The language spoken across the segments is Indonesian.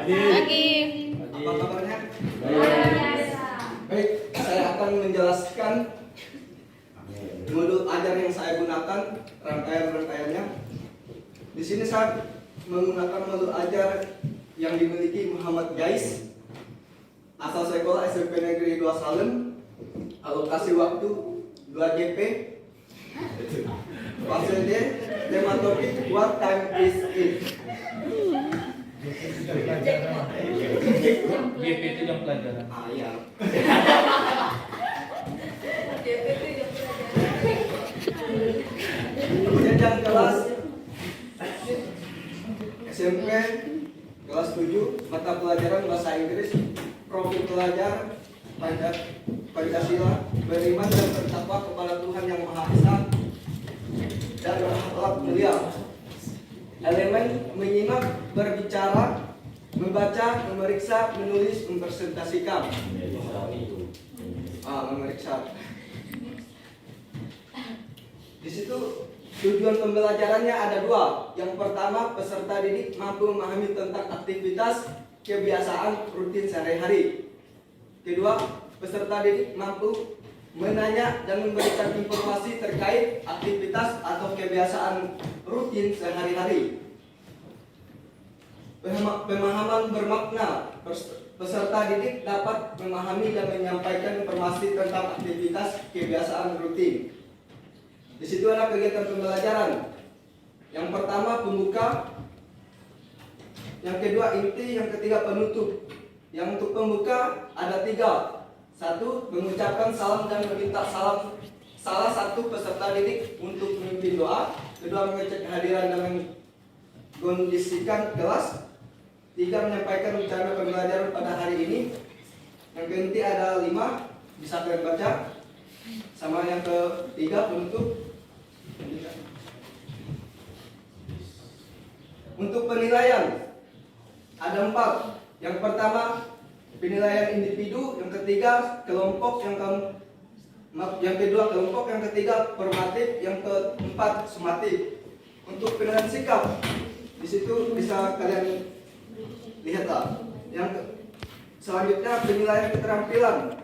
Lagi. Apa kabarnya? Baik. Baik, saya akan menjelaskan modul ajar yang saya gunakan, rangkaian-rangkaiannya. Di sini saya menggunakan modul ajar yang dimiliki Muhammad Gais, asal sekolah SMP Negeri 2 Salem, alokasi waktu 2 GP, fase D, tema topik What Time Is It? GP itu jam pelajaran. Ah iya. Jenjang kelas SMP kelas 7, mata pelajaran bahasa Inggris, profil pelajar Pancasila, beriman dan bertakwa kepada Tuhan Yang Maha Esa dan berakhlak mulia. Elemen menyimak, berbicara, membaca, memeriksa, menulis, mempresentasikan. Memeriksa. Di situ tujuan pembelajarannya ada dua. Yang pertama, peserta didik mampu memahami tentang aktivitas kebiasaan rutin sehari-hari. Kedua, peserta didik mampu menanya dan memberikan informasi terkait aktivitas atau kebiasaan rutin sehari-hari. Pemahaman bermakna, peserta didik dapat memahami dan menyampaikan informasi tentang aktivitas kebiasaan rutin. Di situ ada kegiatan pembelajaran. Yang pertama pembuka, yang kedua inti, yang ketiga penutup. Yang untuk pembuka ada 3. 1. Mengucapkan salam dan meminta salam salah satu peserta didik untuk memimpin doa. Kedua, mengecek kehadiran dan mengkondisikan kelas. 3. Menyampaikan rencana pembelajaran pada hari ini. Yang keinti ada 5, bisa kalian baca. Sama yang ketiga penutup. Untuk penilaian ada 4. Yang pertama penilaian individu, yang ketiga kelompok, yang kedua kelompok, yang ketiga formatif, yang keempat sumatif. Untuk penilaian sikap, di situ bisa kalian lihat lah. Yang selanjutnya penilaian keterampilan.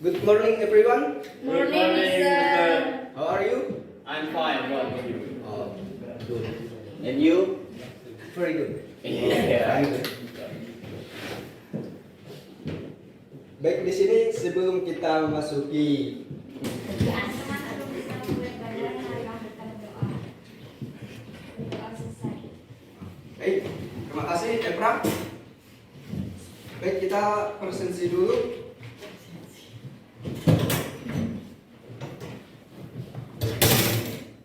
Good morning everyone. Morning, sir. How are you? I'm fine. What about you? Oh, good. And you? Very good. Yeah. Baik, di sini sebelum kita memasuki baik, terima kasih Epra. Baik, kita presensi dulu.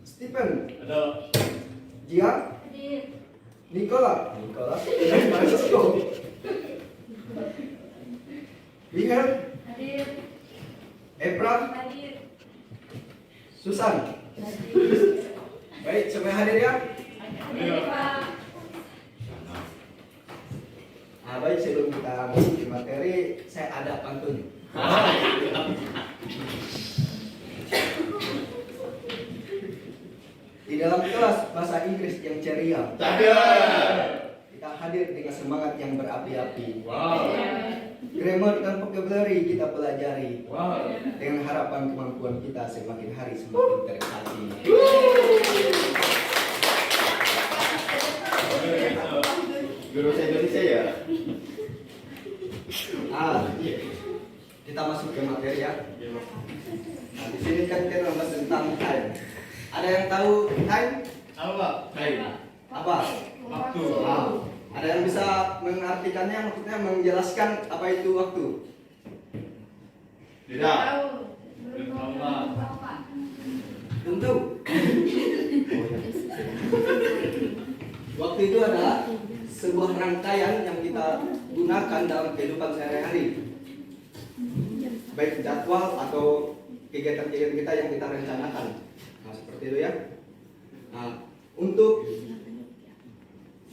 Stephen, Ada. Gia, Nicola, Francisco, Wilhelm, Epra, Susan. Baik, semua hadir ya? Baik, sebelum kita masuk ke materi, saya ada pantun. Di dalam kelas bahasa Inggris yang ceria, kita hadir dengan semangat yang berapi-api. Wow. Grammar dan vocabulary kita pelajari. Wow. Dengan harapan kemampuan kita semakin hari semakin terlatih. Guru saya Indonesia ya. Kita masuk ke materi ya. Nah, di sini kan kita membahas tentang time. Ada yang tahu time? Apa? Time. Apa? Waktu. Ada yang bisa mengartikannya, maksudnya menjelaskan apa itu waktu? Tidak. Belum tahu lah. Tentu. Waktu itu adalah sebuah rangkaian yang kita gunakan dalam kehidupan sehari-hari. Baik jadwal atau kegiatan-kegiatan kita yang kita rencanakan. Nah, seperti itu ya. Nah, untuk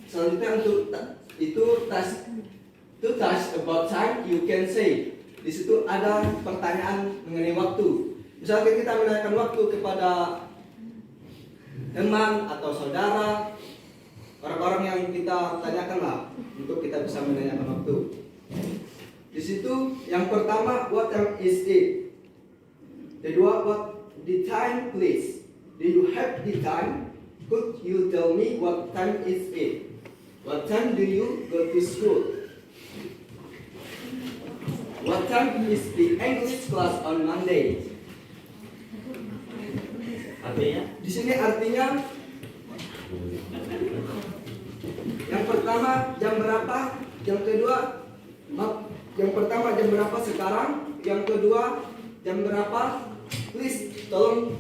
selanjutnya untuk itu task about time you can say. Di situ ada pertanyaan mengenai waktu. Misalkan kita menanyakan waktu kepada teman atau saudara, orang-orang yang kita tanyakan lah untuk kita bisa menanyakan waktu. Di situ yang pertama, what time is it? Kedua, what the time please? Do you have the time? Could you tell me what time is it? What time do you go to school? What time is the English class on Monday? Artinya? Di sini artinya yang pertama jam berapa, yang kedua yang pertama jam berapa sekarang, yang kedua jam berapa, please tolong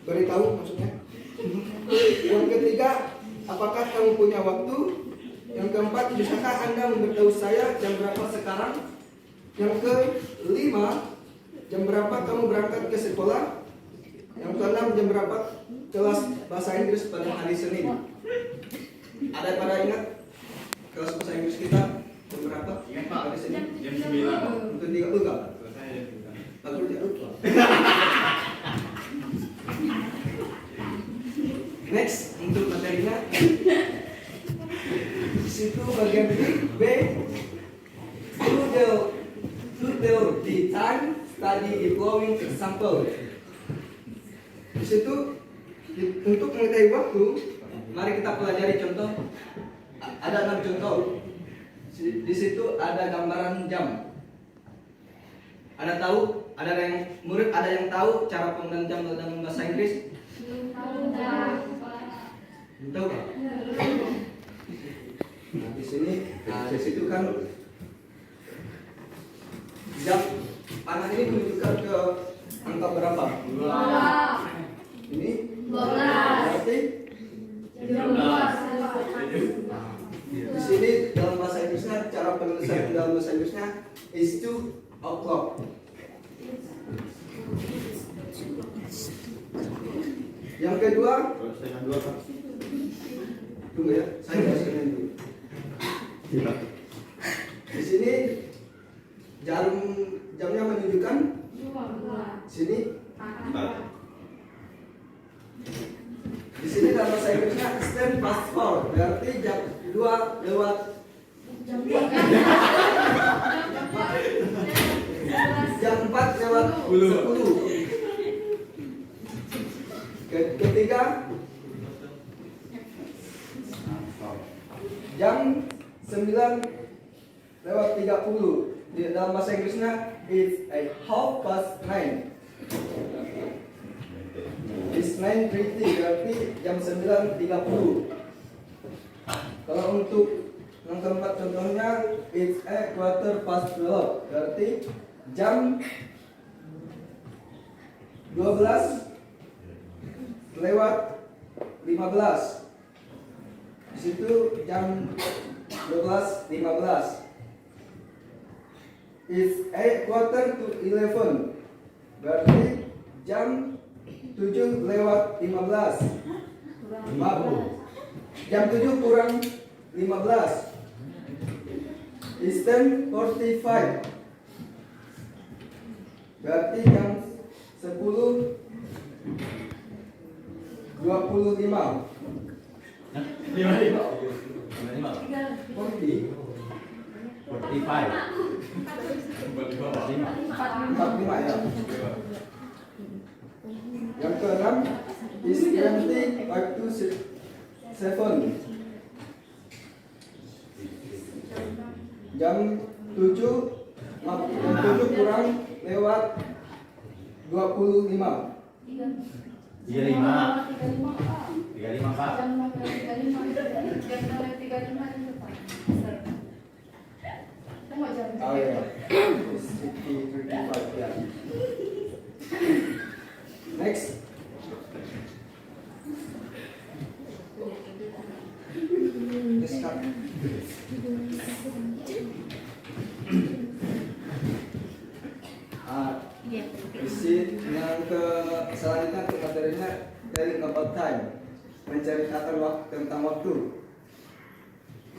beritahu maksudnya. Yang ketiga, apakah kamu punya waktu? Yang keempat, bisakah Anda memberitahu saya jam berapa sekarang? Yang kelima, jam berapa kamu berangkat ke sekolah? Yang keenam, jam berapa kelas bahasa Inggris pada hari Senin? Ada pada ingat kelas bahasa Inggris kita jam berapa? Ingat Pak, Hari Senin? jam 9. Untuk 30 enggak? Selesai jam 9. Aku tidak lupa. Next, untuk materinya. Di situ bagian B. To tell the time, study the following example. Di situ untuk mengetahui waktu, mari kita pelajari contoh. Ada 6 contoh. Di situ ada gambaran jam. Ada yang murid ada yang tahu cara penggunaan jam dalam bahasa Inggris? Tahu nggak? Nah, di situ kan jam panah ini menunjukkan ke angka berapa? Ini 12. berarti di sini dalam bahasa Inggrisnya, cara penulisan dalam bahasa Inggrisnya is 2 o'clock. Yang kedua, Setengah 2 Pak. tunggu ya, saya jelaskan dulu. Di sini jamnya menunjukkan sini. Di sini dalam bahasa Inggrisnya stand past 4, berarti jam 2 lewat jam 4 lewat 10. Ketiga, jam 9 lewat 30. Di dalam bahasa Inggrisnya it's a 9:30. It's 9:30, berarti jam 9:30. Kalau untuk yang keempat contohnya it's a 12:15, berarti jam 12 lewat 15. Di situ jam 12:15. It's 11:45, berarti jam 7 lewat 15. Jam 7 kurang 15. It's 10:45, berarti jam 10:25. 55. 45. 45 ya. Yang keenam is 20 to 7. Jam 7 kurang lewat 25. 35. 35 Pak. Oh ya. It's 35 ya. Next. Let's start. Isi yang ke selanjutnya ke materinya telling about time, menceritakan waktu tentang waktu.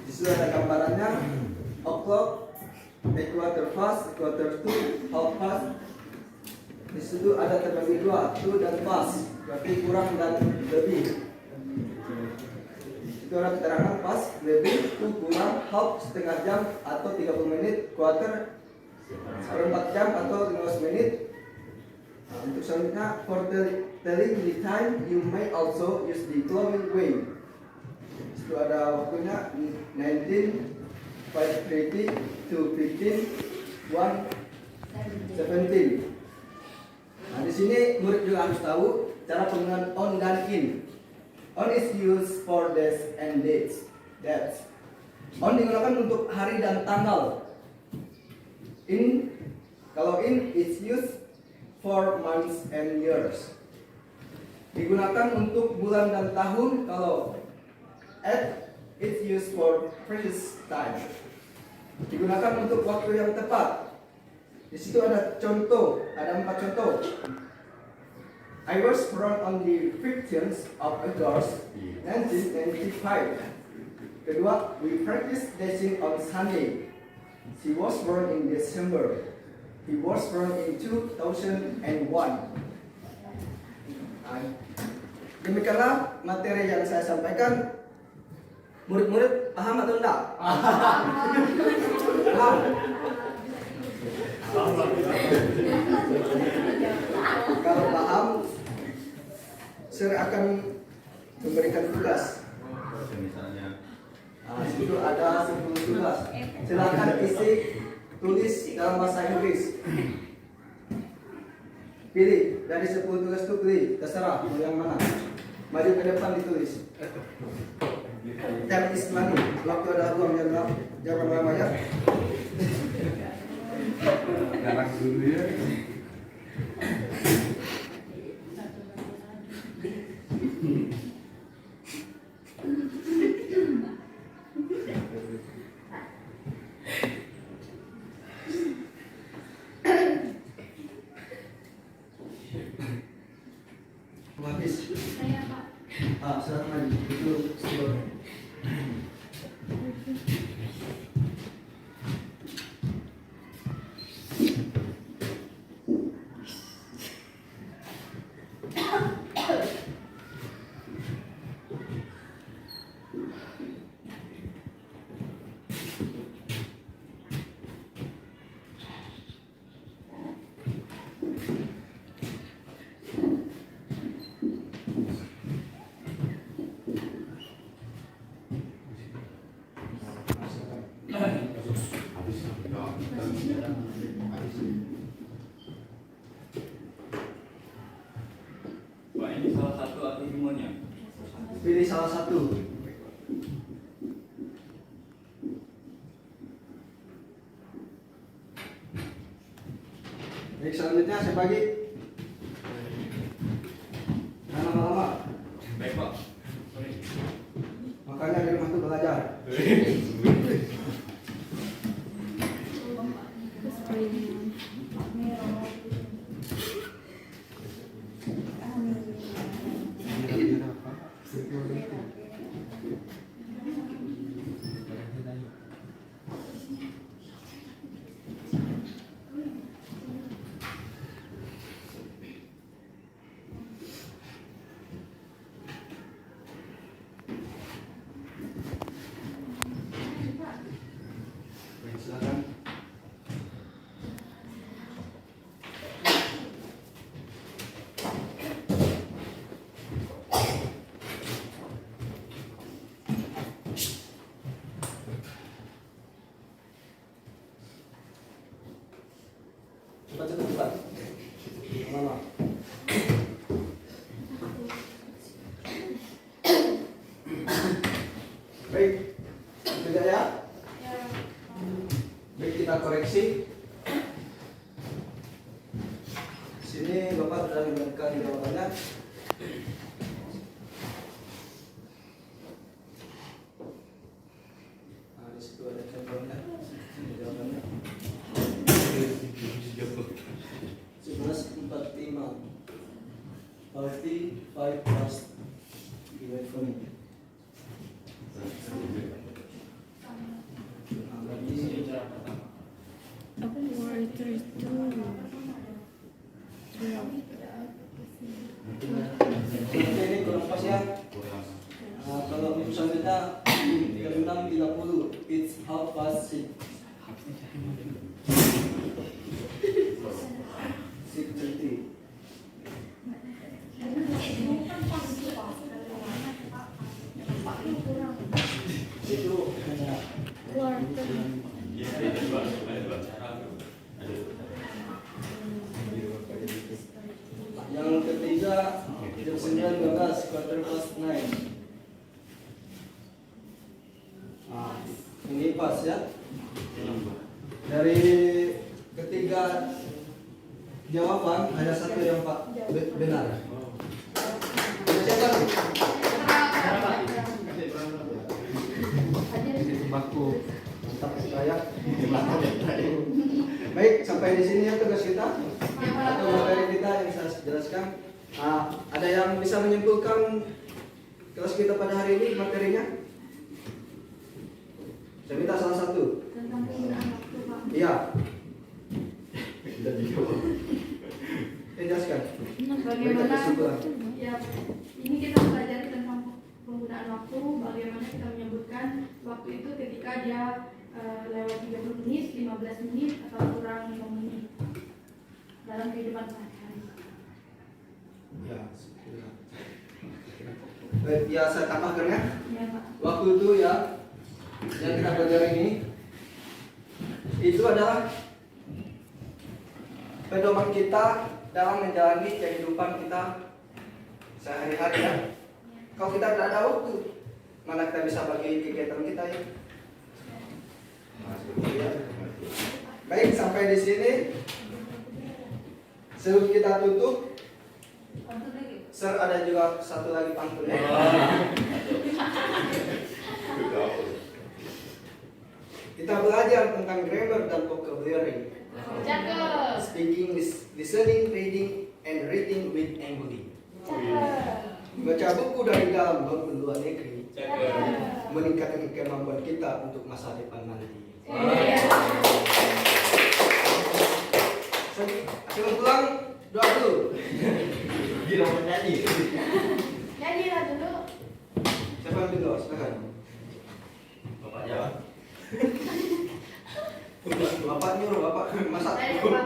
Di situ ada gambarannya o'clock, a quarter past, quarter to, half past, Di situ ada terbagi dua, to dan pas, berarti kurang dan lebih. Itu ada keterangan pas, lebih, to kurang, half setengah jam atau 30 menit, quarter seperempat jam atau 15 menit. Nah, untuk selanjutnya, for telling the time, you may also use the following way. Itu ada waktunya 19, 5:30 to 15, 1, 17. Nah, di sini murid juga harus tahu cara penggunaan on dan in. On is used for days and dates. That's. On digunakan untuk hari dan tanggal. Kalau in is used for months and years. Digunakan untuk bulan dan tahun. Kalau at, it's used for previous time. Digunakan untuk waktu yang tepat. Di situ ada contoh, ada 4 contoh. I was born on the 15th of August 1995. Kedua, we practice dancing on Sunday. She was born in December. He was born in 2001. Demikianlah materi yang saya sampaikan. Murid-murid paham atau enggak? Paham? Kalau paham, saya akan memberikan tugas. Misalnya. Itu ada 10 tugas. Silakan isi, tulis dalam bahasa Inggris. Pilih dari 10 tugas itu, pilih, terserah mau yang mana. Maju ke depan ditulis. Time is money. Waktu ada uang, jangan lama ya. Sekarang dulu ya. Habis. Saya Pak. Silakan maju. Itu sebelum. Pak, ini salah satu atau semuanya? Pilih salah satu. Baik, selanjutnya saya bagi. Jangan lama-lama. Baik Pak. Makanya di rumah itu belajar. Baik, silakan. Cepat. Lama. Baik, tidak ya? Baik, kita koreksi. Sini Bapak sudah memberikan jawabannya. Nah, di situ ada contohnya. Ini jawabannya. 11:45. 45 past. Divide from it. Nah, berarti Ini cara pertama. Aku mau itu. ya. Kurang. Kalau misalnya kita 30, it's 6:30. 6:30. Itu hanya Iya, ada dua cara. yang ketiga jam 9:15, 9:15. Ini pas ya. Dari ketiga jawaban ada satu yang Pak benar. Siapa? Baku. Mantap saya. Baik, sampai di sini ya tugas kita atau materi kita yang saya jelaskan. Ada yang bisa menyimpulkan kelas kita pada hari ini materinya? Saya minta salah satu. Tentang penggunaan waktu, Pak. Iya. Jelaskan. Bagaimana Kesimpulan. ya ini kita pelajari tentang penggunaan waktu, bagaimana kita menyebutkan waktu itu ketika dia lewat 30 menit, 15 menit atau kurang 5 menit dalam kehidupan sehari-hari. Ya, ya saya tambahkan ya. Ya, Pak. Waktu itu ya yang kita pelajari ini itu adalah pedoman kita dalam menjalani kehidupan kita sehari-hari ya. Kalau kita tidak ada waktu, mana kita bisa bagi kegiatan kita ya? Baik, sampai di sini. Sebelum kita tutup, Sir ada juga satu lagi pantun ya. Kita belajar tentang grammar dan vocabulary. Cakep. Speaking, listening, reading, and writing with empathy. Cakep. Baca buku dari dalam maupun luar negeri Cakep. meningkatkan kemampuan kita untuk masa depan nanti. Iya. Sebelum pulang, doa dulu. Gila menyanyi. Nyanyilah dulu. Siapa yang doa? Silakan. Bapak jawab. Bapak nyuruh, bapak masak. Ayo, Pak.